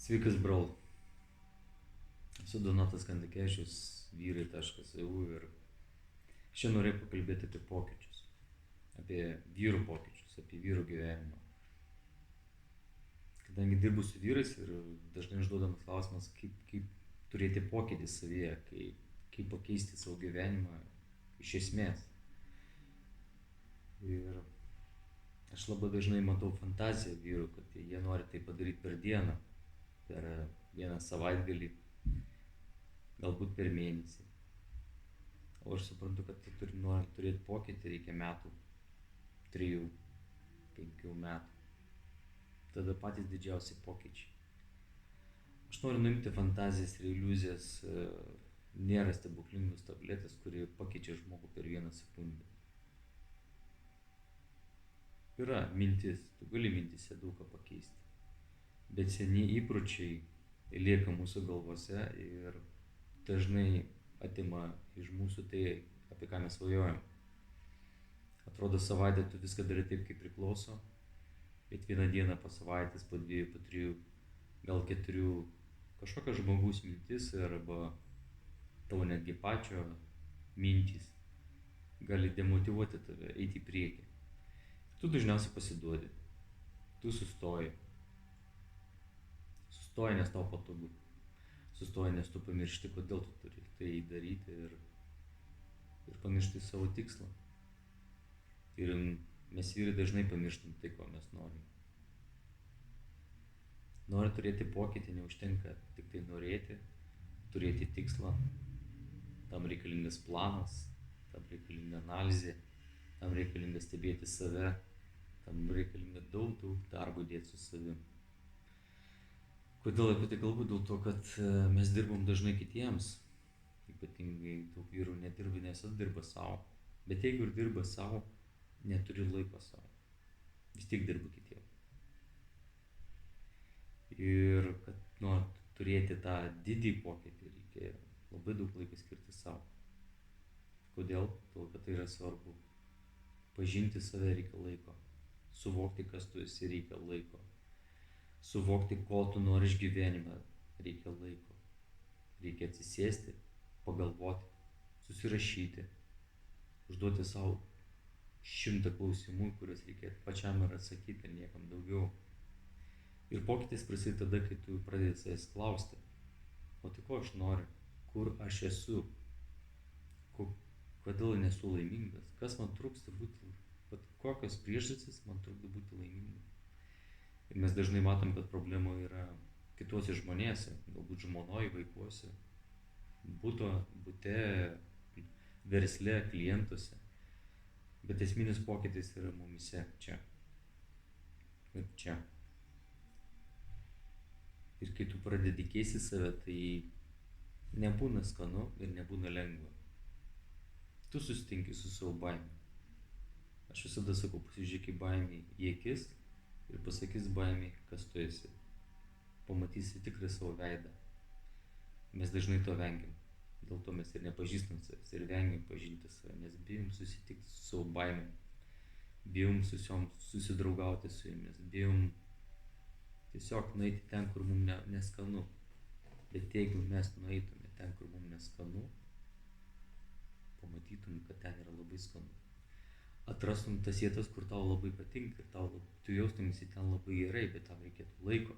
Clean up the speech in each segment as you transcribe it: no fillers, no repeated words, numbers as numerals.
Sveikas, brol. Esu Donatas Kandikevičius, vyrai.eu ir šiandien norėjau pakalbėti apie pokyčius. Apie vyrų pokyčius, apie vyrų gyvenimą. Kadangi dirbu su vyrais ir dažnai užduodamas klausimas, kaip turėti pokytį savyje, kaip pakeisti savo gyvenimą iš esmės. Ir aš labai dažnai matau fantaziją vyrų, kad jie nori tai padaryti per dieną, per vieną savaitgalį, galbūt per mėnesį. O aš suprantu, kad norint turėti pokytį reikia metų, 3, 5 metų. Tada patys didžiausi pokyčiai. Aš noriu nuimti fantazijas ir iliuzijas, nėra stebuklingos tabletės, kuri pakeičia žmogų per 1 sekundę. Yra mintis, tu gali mintise daug ką pakeisti. Bet seni įpročiai lieka mūsų galvose ir dažnai atima iš mūsų tai, apie ką mes svajojam. Atrodo, savaitę tu viską darai taip, kaip priklauso, bet vieną dieną po savaitės, po 2, po 3, gal 4 kažkokio žmogaus mintis arba tavo netgi pačio mintys gali demotyvuoti tave eiti į priekį. Tu dažniausiai pasiduodi, tu sustoji, nes tau patogu, sustoji, nes tu pamiršti, kodėl tu turi tai daryti ir pamiršti savo tikslą. Ir mes vyrai dažnai pamirštam tai, ko mes norim. Nori turėti pokytį, neužtenka tik tai norėti, turėti tikslą, tam reikalingas planas, tam reikalinga analizė, tam reikalinga stebėti save, tam reikalinga daug darbo dėti su savim. Kodėl apie tai kalbu? Dėl to, kad mes dirbam dažnai kitiems, ypatingai daug vyrų nedirba, nes dirba savo. Bet jeigu ir dirba savo, neturi laiko savo, vis tiek dirba kitiems. Ir kad turėti tą didį pokytį, reikia labai daug laiko skirti savo. Kodėl? Todėl, kad tai yra svarbu. Pažinti save reikia laiko, suvokti, kas tu esi, reikia laiko. Suvokti, ko tu nori iš gyvenime, reikia laiko. Reikia atsisėsti, pagalvoti, susirašyti, užduoti savo 100 klausimų, kuriuos reikia pačiam ir atsakyti, ir niekam daugiau. Ir pokytis prasideda tada, kai tu pradedi savęs klausti, o tai ko aš noriu, kur aš esu, kodėl nesu laimingas, kas man trūksta būti, kokios priežastys man trukdo būti laimingu. Ir mes dažnai matom, kad problema yra kituose žmonėse, galbūt žmonoj, vaikuose, bute, versle, klientuose. Bet esminis pokytis yra mumise čia. Ir čia. Ir kai tu pradedi keisti save, tai nebūna skanu ir nebūna lengva. Tu susitinki su savo baime. Aš visada sakau, pasižiūrėk į baimį į akis ir pasakys baimiai, kas tu esi. Pamatysi tikrą savo veidą. Mes dažnai to vengiam. Dėl to mes ir nepažįstam savęs ir vengiam pažinti save, nes bijom susitikti su savo baimėm. Bijom susidraugauti su jomis. Bijom tiesiog nueiti ten, kur mums neskanu. Bet jeigu mes nueitume ten, kur mums neskanu, pamatytum, kad ten yra labai skanu. Atrastum tas vietas, kur tau labai patinka ir tu jaustumėsi ten labai gerai, bet tam reikėtų laiko.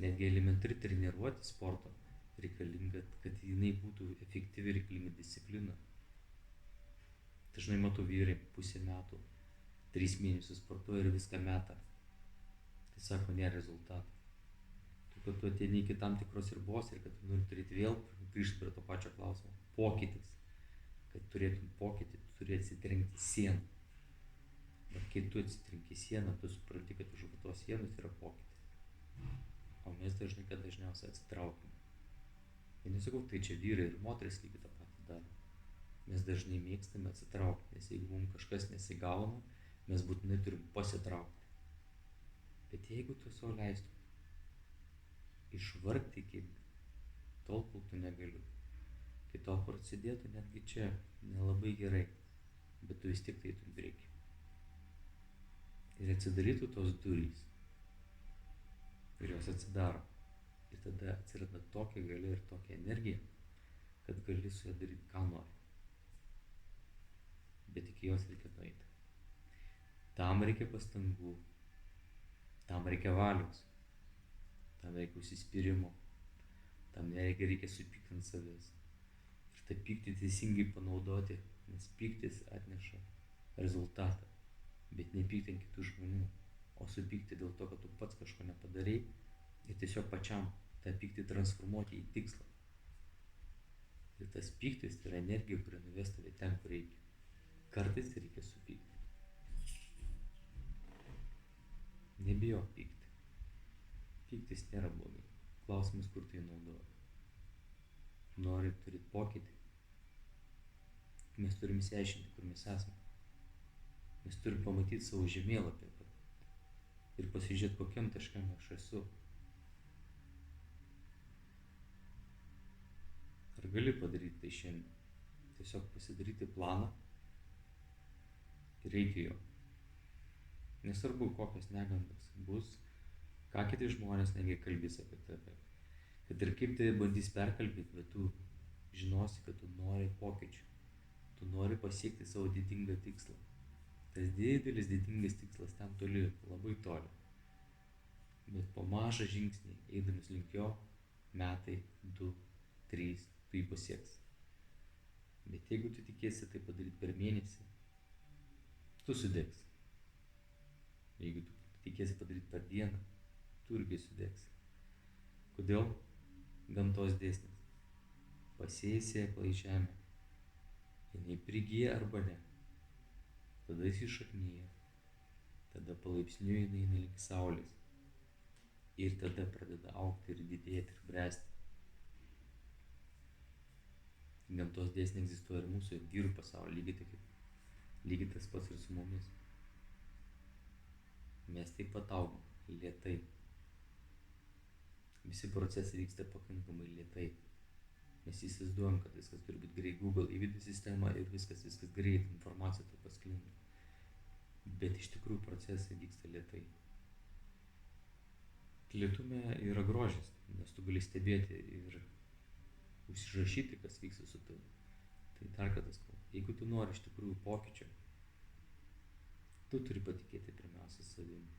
Netgi elementari treniruoti sporto reikalinga, kad jinai būtų efektyvi, reikalinga disciplina. Dažnai matau vyrai pusę metų, 3 mėnesius sportuoja ir viską meta. Tai sako, nėra rezultatų. Kad tu ateini iki tam tikros ribos ir kad tu nori turėti vėl grįžti prie to pačio klausimo. Pokytis. Kad turėtum pokytį, tu turi atsitrenkti sieną. Bet kai tu atsitrenki sieną, tu supranti, kad už tos sienos yra pokytis. O mes dažniausiai atsitraukiam. Ir nesakau, tai čia vyrai ir moteris lygiai tą patį daro. Mes dažnai mėgstame atsitraukti, nes jeigu mums kažkas nesigauna, mes būtinai turim pasitraukti. Bet jeigu tu savo leistum išvargti iki tol, kol tu negali, kai tol prasidėtų netgi čia nelabai gerai, bet tu vis tiek tai tu reikia. Ir atsidarytų tos durys. Ir jos atsidaro. Ir tada atsiranda tokia galia ir tokia energija, kad gali su ja daryti ką nori. Bet iki jos reikia nueiti. Tam reikia pastangų, tam reikia valios, tam reikia užsispyrimo, tam reikia supykti ant savęs. Ir tą pyktį teisingai panaudoti, nes pyktis atneša rezultatą. Bet ne pykti ant kitų žmonių, o supykti dėl to, kad tu pats kažko nepadarei ir tiesiog pačiam tą pyktį transformuoti į tikslą. Ir tas pyktis tai yra energija, kuri nuves tave ten, kur reikia. Kartais reikia supykti. Nebijok pykti. Pyktis nėra blogai. Klausimas, kur tai naudoji. Nori turėti pokytį. Mes turim išsiaiškinti, kur mes esame. Mes turim pamatyti savo žemėlapį ir pasižiūrėti, kokiam taškam aš esu. Ar gali padaryti tai šiandien? Tiesiog pasidaryti planą ir eiti jo. Nesvarbu, kokios negandos bus, ką kiti žmonės negi kalbės apie tave. Kad ir kaip tai bandys perkalbėti, bet tu žinosi, kad tu nori pokyčių. Tu nori pasiekti savo didingą tikslą. Tas didelis, didingas tikslas ten toli, labai toli. Bet po mažą žingsnį, eidamas link jo, metai, 2, 3, tu jį pasieksi. Bet jeigu tu tikėsi tai padaryti per mėnesį, tu sudegsi. Jeigu tu tikėsi padaryti per dieną, tu irgi sudegsi. Kodėl? Gamtos dėsnis. Pasėjai sėklą į žemę. Jinai prigyja arba ne. Tada įsišaknyja. Tada palaipsniui jinai eina link saulės. Ir tada pradeda augti ir didėti ir bręsti. Gamtos dėsniai egzistuoja ir mūsų vyrų pasaulyje, lygiai tas pats ir su mumis. Mes taip pat augam, lėtai. Visi procesai vyksta pakankamai lėtai. Mes įsivaizduojam, kad viskas turi būti greit, Google įvedi sistemą ir viskas greit, informacija taip pasklinda. Bet iš tikrųjų procesai vyksta lėtai. Lėtume yra grožis, nes tu gali stebėti ir užsirašyti, kas vyksta su tavimi. Tai dar kartą sakau, jeigu tu nori iš tikrųjų pokyčio, tu turi patikėti pirmiausia savimi.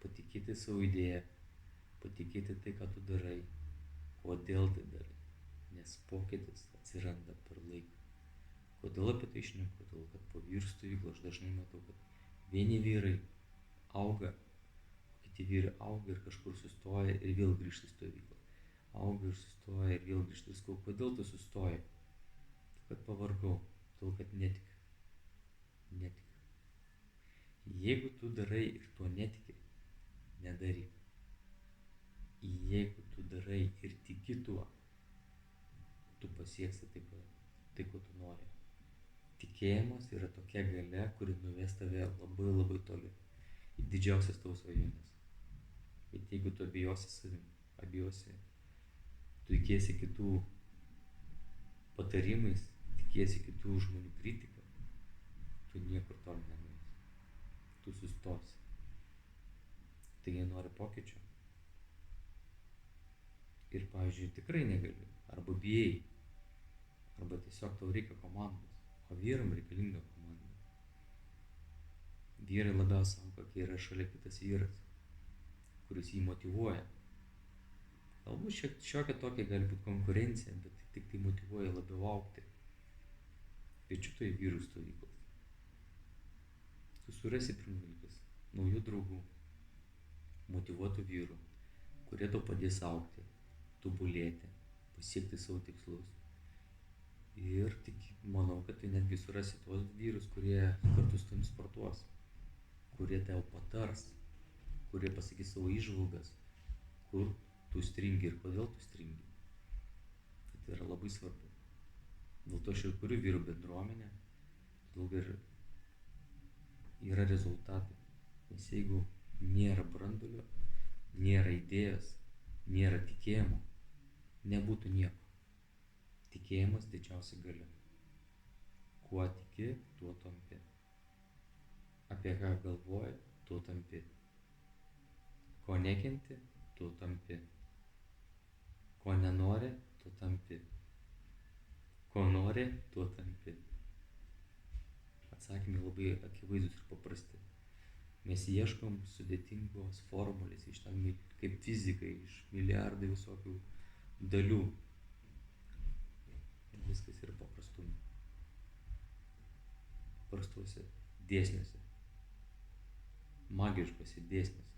Patikėti savo idėją, patikėti tai, ką tu darai, kodėl tai darai. Nes pokytis atsiranda per laiką. Kodėl apie tai šneku? Todėl, kad po vyrų stovyklų aš dažnai matau, kad vieni vyrai auga, kiti vyrai auga ir kažkur sustoja ir vėl grįžta į stovyklą. Auga ir sustoja ir vėl grįžta į stovyklą. Kodėl tu sustoji? Kad pavargau, todėl, kad netikiu. Jeigu tu darai ir tuo netiki, nedaryk. Jeigu tu darai ir tiki tuo, tu pasieksi tai, ko tu nori. Tikėjimas yra tokia galia, kuri nuves tave labai labai toli į didžiausias tavo svajonės. Bet jeigu tu abejosi savim, tu tikėsi kitų patarimais, tikėsi kitų žmonių kritiką, tu niekur toli nenueisi. Tu sustosi. Tai jie nori pokyčio. Ir, pavyzdžiui, tikrai negali, arba bijai, arba tiesiog tau reikia komandos, o vyram reikalinga komanda. Vyrai labiausiai auga, kai yra šalia kitas vyras, kuris jį motyvuoja. Galbūt šiokia tokia gali būti konkurencija, bet tik tai motyvuoja labiau augti. Kviečiu tai vyrų stovyklas. Tu surasi pirmalikas, naujų draugų, motyvuotų vyrų, kurie tau padės augti, tobulėti, pasiekti savo tikslus. Ir tik manau, kad tu netgi surasi tuos vyrus, kurie kartu su tavim sportuos, kurie tau patars, kurie pasakys savo įžvalgas, kur tu stringi ir kodėl tu stringi. Tai yra labai svarbu. Dėl to aš ir kuriu vyrų bendruomenę, todėl ir yra rezultatai. Nes jeigu nėra branduolio, nėra idėjos, nėra tikėjimo, nebūtų nieko. Tikėjimas didžiausia galia. Kuo tiki, tuo tampi. Apie ką galvoji, tuo tampi. Ko nekenti, tuo tampi. Ko nenori, tuo tampi. Ko nori, tuo tampi. Atsakymai labai akivaizdus ir paprasti. Mes ieškom sudėtingos formulės iš ten kaip fizikai, iš milijardai visokių dalių. Viskas yra paprastume. Paprastuose dėsniuose. Magiškose dėsniuose.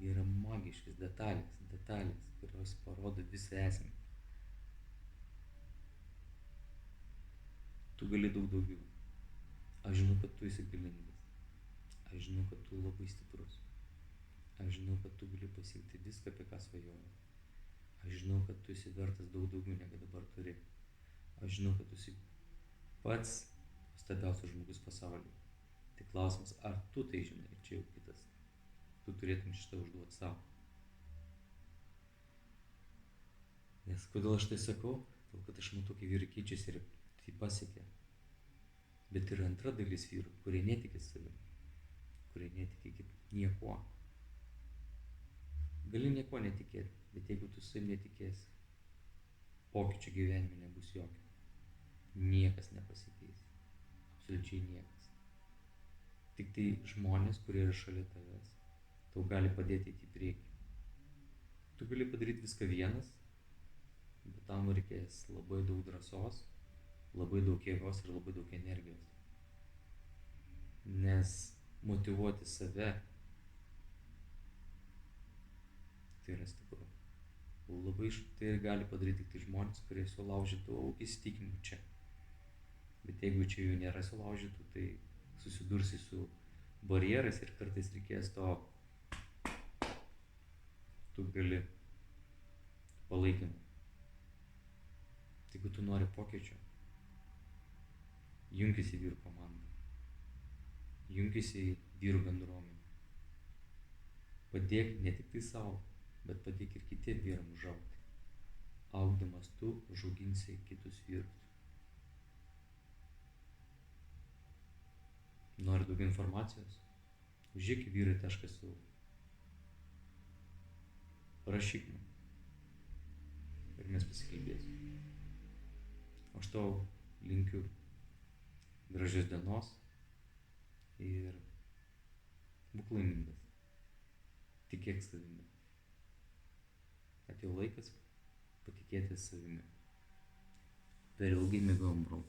Jie yra magiškas detalės, kurios parodo visą esmę. Tu gali daug daugiau. Aš žinau, kad tu esi galingas. Aš žinau, kad tu labai stiprus. Aš žinau, kad tu gali pasiekti viską, apie ką svajoji. Aš žinau, kad tu esi vertas daug daugiau, negu dabar turi. Aš žinau, kad tu esi pats nuostabiausias žmogus pasaulyje. Tik klausimas, ar tu tai žinai, čia jau kitas. Tu turėtum šitą užduoti savo. Nes kodėl aš tai sakau? Todėl, kad aš matau, kai vyrai keičiasi ir tai pasiekia. Bet yra antra dalis vyrų, kurie netiki savimi, kurie netiki niekuo. Gali nieko netikėti, bet jeigu tu savimi netikėsi, pokyčio gyvenime nebus jokio. Niekas nepasikeis. Absoliučiai niekas. Tik tai žmonės, kurie yra šalia tavęs, tau gali padėti eiti į priekį. Tu gali padaryti viską vienas, bet tam reikės labai daug drąsos, labai daug jėgos ir labai daug energijos. Nes motyvuoti save tai yra stipru. Labai tai gali padaryti tik tai žmonės, kurie sulaužytų įsitikinimų čia. Bet jeigu čia jų nėra sulaužytų, tai susidursi su barjerais ir kartais reikės to, tu gali palaikymą. Jeigu tu nori pokyčio, junkis į vyrų komandą, junkis į vyrų bendruomenę. Padėk ne tik tai savo, bet padėk ir kitiem vyram užaugti. Augdamas tu užauginsi kitus vyrus. Nori daug informacijos? Užžiūrėk į vyrai.eu. Parašyk man. Ir mes pasikalbėsim. Aš tau linkiu gražios dienos ir būk laimingas. Tikėk savimi. Atėjo laikas patikėti savimi. Per ilgai mėgom, bro.